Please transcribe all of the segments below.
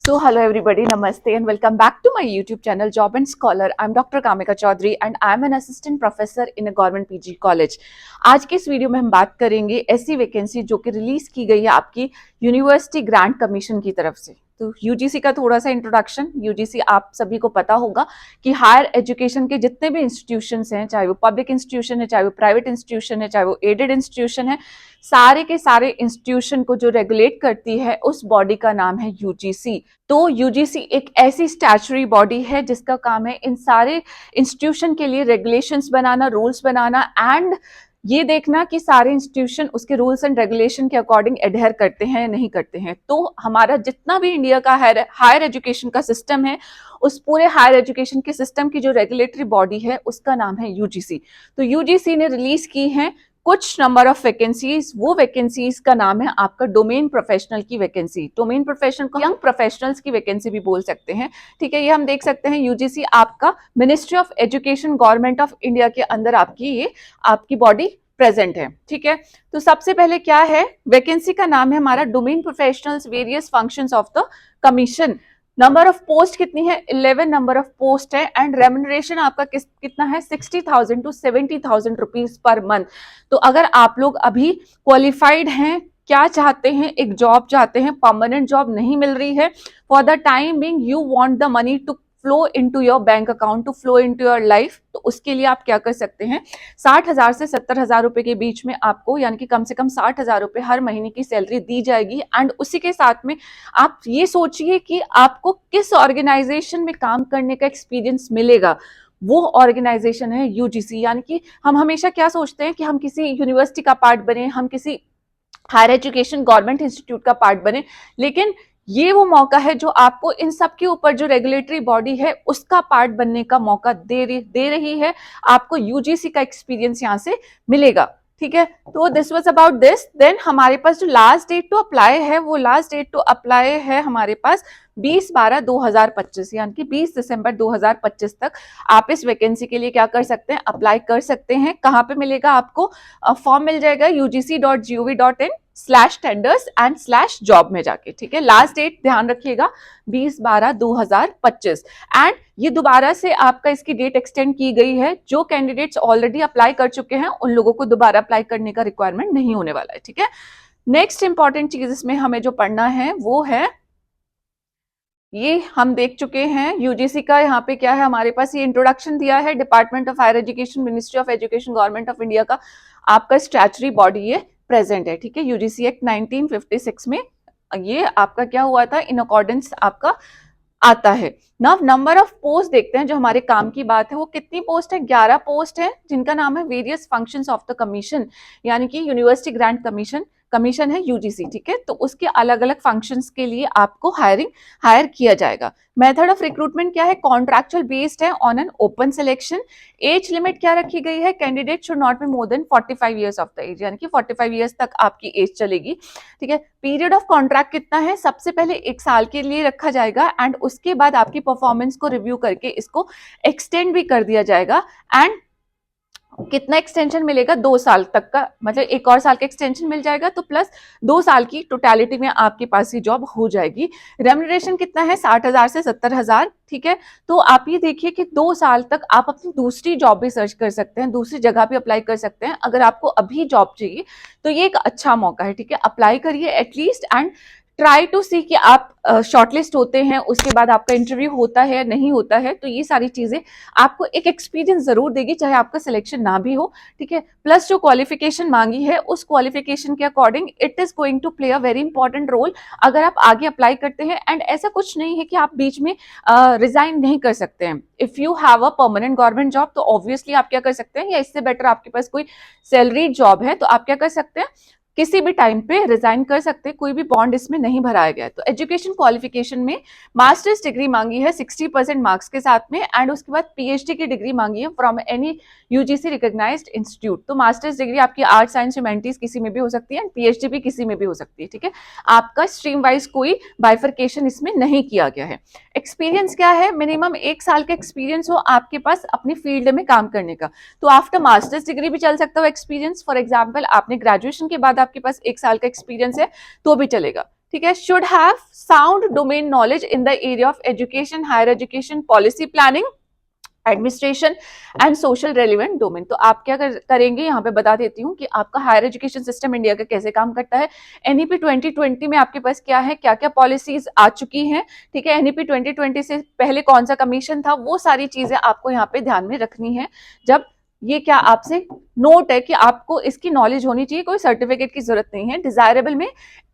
So hello everybody, namaste and welcome back to my YouTube channel Job and Scholar. I'm Dr. Kamika Chaudhary and I'm an assistant professor in a government PG college. आज के इस video में हम बात करेंगे ऐसी vacancy जो कि रिलीज की गई है आपकी यूनिवर्सिटी ग्रांट कमीशन की तरफ से। तो यूजीसी का थोड़ा सा इंट्रोडक्शन। यूजीसी आप सभी को पता होगा कि हायर एजुकेशन के जितने भी इंस्टीट्यूशंस हैं, चाहे वो पब्लिक इंस्टीट्यूशन है, चाहे वो प्राइवेट इंस्टीट्यूशन है, चाहे वो एडेड इंस्टीट्यूशन है, सारे के सारे इंस्टीट्यूशन को जो रेगुलेट करती है उस बॉडी का नाम है यूजीसी। तो यूजीसी एक ऐसी स्टैच्यूटरी बॉडी है जिसका काम है इन सारे इंस्टीट्यूशन के लिए regulations banana, rules banana and ये देखना कि सारे इंस्टीट्यूशन उसके रूल्स एंड रेगुलेशन के अकॉर्डिंग एडहेयर करते हैं या नहीं करते हैं। तो हमारा जितना भी इंडिया का हायर एजुकेशन का सिस्टम है, उस पूरे हायर एजुकेशन के सिस्टम की जो रेगुलेटरी बॉडी है उसका नाम है यूजीसी। तो यूजीसी ने रिलीज की है कुछ नंबर ऑफ वैकेंसीज। वो वैकेंसीज का नाम है आपका डोमेन प्रोफेशनल की वैकेंसी। डोमेन प्रोफेशनल को यंग प्रोफेशनल्स की वैकेंसी भी बोल सकते हैं, ठीक है। ये हम देख सकते हैं यूजीसी आपका ministry of education government of India के अंदर आपकी बॉडी प्रेजेंट है, ठीक है। तो सबसे पहले क्या है, वैकेंसी का नाम है हमारा domain professionals various functions of the commission. Number of post कितनी है, 11 नंबर ऑफ पोस्ट है एंड रेम्यूनरेशन आपका कितना है, 60,000 to 70,000 रुपीज पर मंथ। तो अगर आप लोग अभी क्वालिफाइड हैं, क्या चाहते हैं, एक जॉब चाहते हैं, परमानेंट जॉब नहीं मिल रही है, for the time being you want the money to flow into your bank account, to flow into your life, तो उसके लिए आप क्या कर सकते हैं, 60,000 से 70,000 रुपए के बीच में आपको यानी कि कम से कम 60,000 रुपए हर महीने की सैलरी दी जाएगी। एंड उसी के साथ में आप ये सोचिए कि आपको किस ऑर्गेनाइजेशन में काम करने का एक्सपीरियंस मिलेगा। वो ऑर्गेनाइजेशन है यूजीसी। यानी कि हम हमेशा क्या सोचते हैं कि हम किसी यूनिवर्सिटी का पार्ट बने, हम किसी हायर एजुकेशन गवर्नमेंट इंस्टीट्यूट का पार्ट बने, लेकिन ये वो मौका है जो आपको इन सब के ऊपर जो रेगुलेटरी बॉडी है उसका पार्ट बनने का मौका दे रही है। आपको यूजीसी का एक्सपीरियंस यहाँ से मिलेगा, ठीक है। तो this was about this. Then हमारे पास जो लास्ट डेट टू अप्लाई है, वो लास्ट डेट टू अप्लाई है हमारे पास 20/12/2025 यानी कि 20 दिसंबर 2025 तक आप इस वैकेंसी के लिए क्या कर सकते हैं, अप्लाई कर सकते हैं। कहाँ पे मिलेगा आपको, फॉर्म मिल जाएगा ugc.gov.in/tenders and /job में जाके, ठीक है। लास्ट डेट ध्यान रखिएगा 20/12/2025 एंड ये दोबारा से आपका इसकी डेट एक्सटेंड की गई है। जो कैंडिडेट्स ऑलरेडी अप्लाई कर चुके हैं उन लोगों को दोबारा अप्लाई करने का रिक्वायरमेंट नहीं होने वाला है, ठीक है। नेक्स्ट इंपॉर्टेंट चीज इसमें हमें जो पढ़ना है वो है, ये हम देख चुके हैं यूजीसी का यहाँ पे क्या है, हमारे पास ये इंट्रोडक्शन दिया है, department of higher education, ministry of education government of India का आपका स्टैच्यूटरी बॉडी ये प्रेजेंट है, ठीक है। यूजीसी एक्ट 1956 में ये आपका क्या हुआ था, इन अकॉर्डेंस आपका आता है। नाउ नंबर ऑफ पोस्ट देखते हैं, जो हमारे काम की बात है वो कितनी पोस्ट है, 11 पोस्ट है जिनका नाम है various functions of the commission, यानी कि यूनिवर्सिटी ग्रांट कमीशन है यूजीसी, ठीक है। तो उसके अलग अलग फंक्शंस के लिए आपको हायर किया जाएगा। मेथड ऑफ रिक्रूटमेंट क्या है, कॉन्ट्रैक्चुअल बेस्ड है on an open selection. Age limit क्या रखी गई है, candidate should not be more than 45 years of the age, यानी कि 45 ईयर्स तक आपकी एज चलेगी, ठीक है। पीरियड ऑफ कॉन्ट्रैक्ट कितना है, सबसे पहले 1 साल के लिए रखा जाएगा एंड उसके बाद आपकी परफॉर्मेंस को रिव्यू करके इसको एक्सटेंड भी कर दिया जाएगा। एंड कितना एक्सटेंशन मिलेगा, 2 साल तक का, मतलब 1 और साल का एक्सटेंशन मिल जाएगा, तो प्लस 2 साल की टोटलिटी में आपके पास ये जॉब हो जाएगी। रेम्यूनरेशन कितना है, 60,000 से 70,000, ठीक है। तो आप ये देखिए कि 2 साल तक आप अपनी दूसरी जॉब भी सर्च कर सकते हैं, दूसरी जगह भी अप्लाई कर सकते हैं। अगर आपको अभी जॉब चाहिए तो ये एक अच्छा मौका है, ठीक है। अप्लाई करिए एटलीस्ट एंड ट्राई टू सी कि आप शॉर्टलिस्ट होते हैं, उसके बाद आपका इंटरव्यू होता है नहीं होता है। तो ये सारी चीजें आपको एक एक्सपीरियंस जरूर देगी, चाहे आपका सिलेक्शन ना भी हो, ठीक है। प्लस जो क्वालिफिकेशन मांगी है उस क्वालिफिकेशन के according it is going to play a very important role अगर आप आगे अप्लाई करते हैं। एंड ऐसा कुछ नहीं है कि आप बीच में रिजाइन नहीं कर सकते हैं। If you have a permanent government job तो ऑब्वियसली आप क्या कर सकते हैं, या इससे बेटर आपके पास कोई सैलरी जॉब है तो आप क्या कर सकते हैं, किसी भी टाइम पे रिजाइन कर सकते हैं, कोई भी बॉन्ड इसमें नहीं भराया गया है। तो एजुकेशन क्वालिफिकेशन में मास्टर्स डिग्री मांगी है 60% मार्क्स के साथ में एंड उसके बाद पीएचडी की डिग्री मांगी है from any UGC recognized institute. तो मास्टर्स डिग्री आपकी आर्ट साइंस ह्यूमैनिटीज किसी में भी हो सकती है एंड पीएचडी भी किसी में भी हो सकती है, ठीक है। आपका स्ट्रीम वाइज कोई बाइफरकेशन इसमें नहीं किया गया है। एक्सपीरियंस क्या है, मिनिमम 1 साल का एक्सपीरियंस हो आपके पास अपनी फील्ड में काम करने का। तो आफ्टर मास्टर्स डिग्री भी चल सकता हो एक्सपीरियंस। फॉर एग्जाम्पल आपने ग्रेजुएशन के बाद आपके पास 1 साल का एक्सपीरियंस है तो भी चलेगा, ठीक है, should have sound domain knowledge in the area of education, higher education, policy planning, administration and social relevant domain. तो आप क्या करेंगे, यहाँ पे बता देती हूँ कि आपका हायर एजुकेशन सिस्टम इंडिया का कैसे काम करता है। एनईपी 2020 में आपके पास क्या है, क्या क्या पॉलिसीज आ चुकी हैं, ठीक है। एनईपी 2020 से पहले कौन सा कमीशन था, वो सारी चीजें आपको यहाँ पे ध्यान में रखनी है। जब ये क्या आपसे नोट है कि आपको इसकी नॉलेज होनी चाहिए, कोई सर्टिफिकेट की जरूरत नहीं है। डिजायरेबल में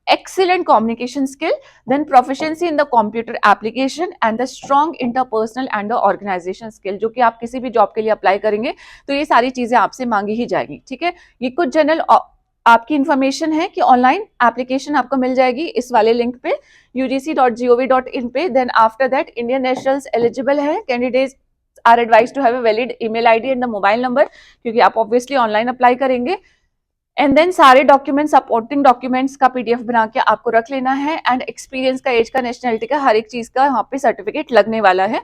excellent communication skill, then proficiency in the computer application and the strong interpersonal and the organization skill, जो कि आप किसी भी जॉब के लिए अप्लाई करेंगे तो ये सारी चीजें आपसे मांगी ही जाएगी, ठीक है। ये कुछ जनरल आपकी इंफॉर्मेशन है कि ऑनलाइन एप्लीकेशन आपको मिल जाएगी इस वाले लिंक पे ugc.gov.in पे। Then after that Indian nationals eligible है, candidates are advise to have a valid email ID and the mobile number, क्योंकि आप ऑब्वियसली ऑनलाइन अप्लाई करेंगे। एंड देन सारे डॉक्यूमेंट्स, सपोर्टिंग डॉक्यूमेंट्स का पीडीएफ बना के आपको रख लेना है। एंड एक्सपीरियंस का, एज का, नेशनलिटी का, हर एक चीज का यहाँ पे सर्टिफिकेट लगने वाला है।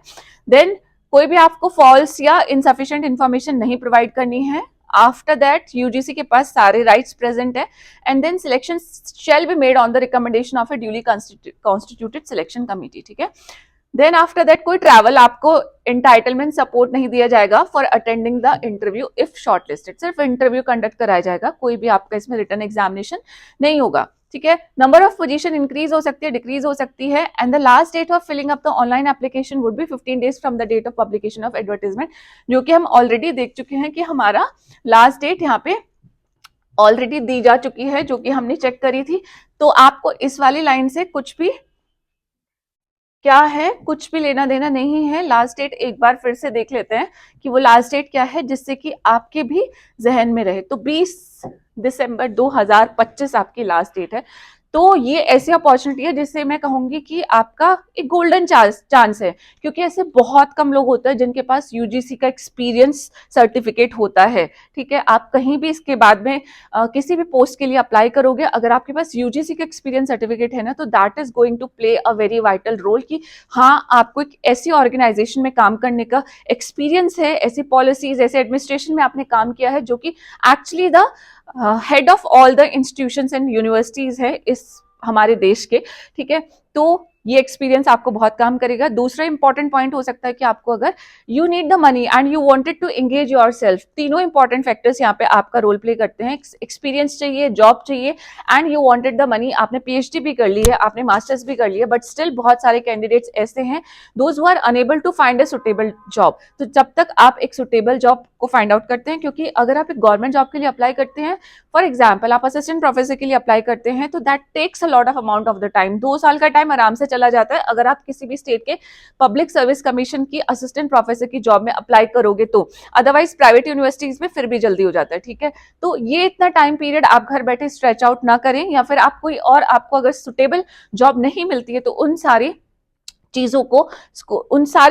देन कोई भी आपको फॉल्स या इनसफिशिएंट इंफॉर्मेशन नहीं प्रोवाइड करनी है। आफ्टर दैट यूजीसी के पास सारे राइट्स प्रेजेंट है। And then selection shall be made on the recommendation of a duly constituted selection committee, ठीक है। देन आफ्टर दैट कोई ट्रैवल आपको एंटाइटलमेंट सपोर्ट नहीं दिया जाएगा for attending the interview if shortlisted. सिर्फ इंटरव्यू कंडक्ट कराया जाएगा, कोई भी आपका इसमें रिटन एग्जामिनेशन नहीं होगा, ठीक है। नंबर ऑफ पोजीशन इंक्रीज हो सकती है, डिक्रीज हो सकती है। And the last date of filling up the online application would be 15 days from the date of publication of advertisement, जो कि हम ऑलरेडी देख चुके हैं कि हमारा लास्ट डेट यहाँ पे ऑलरेडी दी जा चुकी है, जो कि हमने चेक करी थी। तो आपको इस वाली लाइन से कुछ भी क्या है, कुछ भी लेना देना नहीं है। लास्ट डेट एक बार फिर से देख लेते हैं कि वो लास्ट डेट क्या है, जिससे कि आपके भी जहन में रहे। तो 20 दिसंबर 2025 आपकी लास्ट डेट है। तो ये ऐसी अपॉर्चुनिटी है जिससे मैं कहूंगी कि आपका एक गोल्डन चांस है, क्योंकि ऐसे बहुत कम लोग होते हैं जिनके पास यूजीसी का एक्सपीरियंस सर्टिफिकेट होता है, ठीक है। आप कहीं भी इसके बाद में किसी भी पोस्ट के लिए अप्लाई करोगे, अगर आपके पास यूजीसी का एक्सपीरियंस सर्टिफिकेट है ना, तो that is going to play a very vital role कि हाँ, आपको एक ऐसी ऑर्गेनाइजेशन में काम करने का एक्सपीरियंस है, ऐसी पॉलिसीज, ऐसे एडमिनिस्ट्रेशन में आपने काम किया है, जो कि actually the head of all the institutions and universities है इस हमारे देश के, ठीक है। तो ये एक्सपीरियंस आपको बहुत काम करेगा। दूसरा इंपॉर्टेंट पॉइंट हो सकता है कि आपको अगर you need the money and you wanted to engage yourself, तीनों इंपॉर्टेंट फैक्टर्स यहाँ पे आपका रोल प्ले करते हैं। एक्सपीरियंस चाहिए, जॉब चाहिए and you wanted the money. आपने पीएचडी भी कर ली है, आपने मास्टर्स भी कर ली है, बट स्टिल बहुत सारे कैंडिडेट्स ऐसे हैं those who are unable to find a suitable job. तो जब तक आप एक सुटेबल जॉब को फाइंड आउट करते हैं, क्योंकि अगर आप एक गवर्नमेंट जॉब के लिए अप्लाई करते हैं, फॉर एग्जाम्पल आप असिस्टेंट प्रोफेसर के लिए अप्लाई करते हैं, तो that takes a lot of amount of the time. 2 साल का टाइम आराम से चला जाता है अगर आप किसी भी स्टेट के पब्लिक सर्विस कमीशन की असिस्टेंट प्रोफेसर की जॉब में अप्लाई करोगे तो। अदरवाइज प्राइवेट यूनिवर्सिटीज में फिर भी जल्दी हो जाता है, ठीक है। तो ये इतना टाइम पीरियड आप घर बैठे स्ट्रेच आउट ना करें, या फिर आप कोई और, आपको अगर सुटेबल जॉब नहीं मिलती है तो उन सारी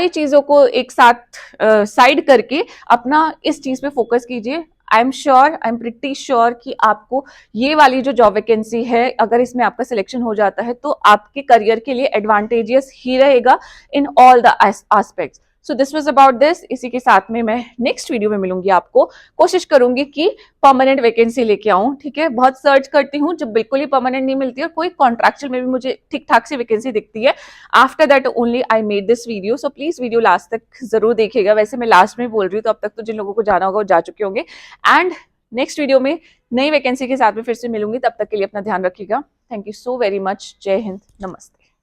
चीजों को एक साथ साइड करके अपना इस चीज पे फोकस कीजिए। आई एम प्रिटी श्योर कि आपको ये वाली जो जॉब वैकेंसी है, अगर इसमें आपका सिलेक्शन हो जाता है तो आपके करियर के लिए एडवांटेजियस ही रहेगा in all the aspects. So this was about this. इसी के साथ में मैं नेक्स्ट वीडियो में मिलूंगी आपको, कोशिश करूंगी कि परमानेंट वैकेंसी लेके आऊं, ठीक है। बहुत सर्च करती हूँ, जब बिल्कुल ही परमानेंट नहीं मिलती और कोई कॉन्ट्रैक्चुअल में भी मुझे ठीक ठाक सी वैकेंसी दिखती है, after that only I made this video. So please video last तक जरूर देखिएगा। वैसे मैं लास्ट में बोल रही हूँ, तो अब तक तो जिन लोगों को जाना होगा वो जा चुके होंगे। एंड नेक्स्ट वीडियो में नई वैकेंसी के साथ में फिर से मिलूंगी, तब तक के लिए अपना ध्यान रखिएगा। Thank you so very much. जय हिंद, नमस्ते।